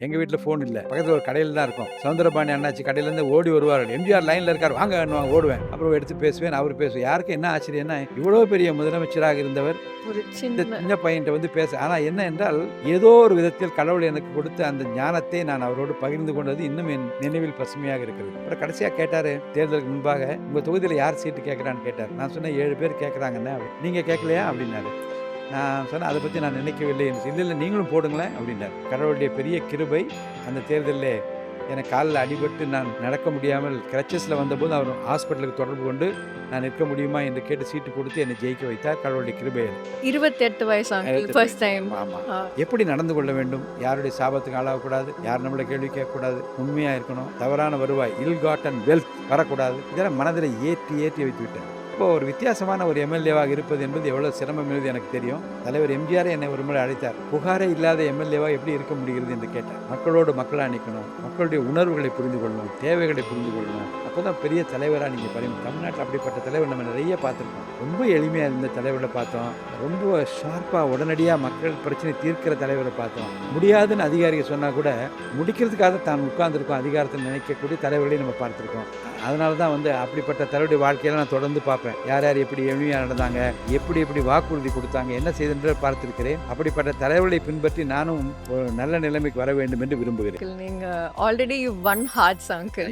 எங்கள் வீட்டில் ஃபோன் இல்லை, பக்கத்தில் ஒரு கடையில் தான் இருக்கும். சவுந்தரபாணி அண்ணாச்சி கடையிலேருந்து ஓடி வருவார்கள். எம்ஜிஆர் லைனில் இருக்கார், வாங்க ஓடுவேன். அப்புறம் எடுத்து பேசுவேன், அவர் பேசுவேன். யாருக்கு என்ன ஆச்சரியம்னா, இவ்வளோ பெரிய முதலமைச்சராக இருந்தவர் ஒரு இந்த சின்ன சின்ன பையன்கிட்ட வந்து பேச. ஆனால் என்ன என்றால், ஏதோ ஒரு விதத்தில் கடவுள் எனக்கு கொடுத்த அந்த ஞானத்தை நான் அவரோடு பகிர்ந்து கொண்டது இன்னும் என் நினைவில் பசுமையாக இருக்கிறது. அப்புறம் கடைசியாக கேட்டார், தேர்தலுக்கு முன்பாக, உங்கள் தொகுதியில் யார் சீட்டு கேட்குறான்னு கேட்டார். நான் சொன்னேன் 7 பேர் கேட்குறாங்கண்ணே. நீங்கள் கேட்கலையா அப்படின்னாரு. நான் சொன்னேன், அதை பற்றி நான் நினைக்கவில்லை. இல்லை நீங்களும் போடுங்களேன் அப்படின்னார். கடவுளுடைய பெரிய கிருபை, அந்த தேர்தலில் எனக்கு காலில் அடிபட்டு நான் நடக்க முடியாமல் கிரச்சஸில் வந்தபோது அவர் ஹாஸ்பிட்டலுக்கு தொடர்பு கொண்டு நான் நிற்க முடியுமா என்று கேட்டு சீட்டு கொடுத்து என்னை ஜெயிக்க வைத்தார். கடவுளுடைய கிருபை அது. 28 வயசு அங்கிள், ஃபர்ஸ்ட் டைம். ஆமாம். எப்படி நடந்து கொள்ள வேண்டும், யாருடைய சாபத்துக்கு ஆளாகக்கூடாது, யார் நம்மளை கேள்வி கேட்கக்கூடாது, உண்மையாக இருக்கணும், தவறான வருவாய் இல் காட்டன் வெல்த் வரக்கூடாது. இதெல்லாம் மனதில் ஏற்றி வைத்து விட்டேன். இப்போ ஒரு வித்தியாசமான ஒரு எம்எல்ஏவாக இருப்பது என்பது எவ்வளோ சிரமம் என்பது எனக்கு தெரியும். தலைவர் எம்ஜிஆர் என்னை ஒரு முறை அழைத்தார். புகாரே இல்லாத எம்எல்ஏவாக எப்படி இருக்க முடிகிறது என்று கேட்டார். மக்களோடு மக்களாக நிற்கணும், மக்களுடைய உணர்வுகளை புரிந்து கொள்ளணும், தேவைகளை புரிந்து கொள்ளணும். அப்போ தான் பெரிய தலைவராக நீங்கள் பாருங்கள். தமிழ்நாட்டில் அப்படிப்பட்ட தலைவர் நம்ம நிறைய பார்த்துருக்கோம். ரொம்ப எளிமையாக இருந்த தலைவரை பார்த்தோம். ரொம்ப ஷார்ப்பாக உடனடியாக மக்கள் பிரச்சனை தீர்க்கிற தலைவரை பார்த்தோம். முடியாதுன்னு அதிகாரிகள் சொன்னால் கூட முடிக்கிறதுக்காக தான் உட்கார்ந்துருக்கோம் அதிகாரத்தில் நினைக்கக்கூடிய தலைவர்களையும் நம்ம பார்த்துருக்கோம். அதனால தான் அப்படிப்பட்ட தலைவருடைய வாழ்க்கையெல்லாம் நான் தொடர்ந்து பார்ப்பேன். யார் யார் எப்படி எளிமையாக நடந்தாங்க, எப்படி வாக்குறுதி கொடுத்தாங்க, என்ன செய்தென்று பார்த்திருக்கிறேன். அப்படிப்பட்ட தலைவர்களை பின்பற்றி நானும் ஒரு நல்ல நிலைமைக்கு வர வேண்டும் என்று விரும்புகிறேன். நீங்க already you one hearts uncle.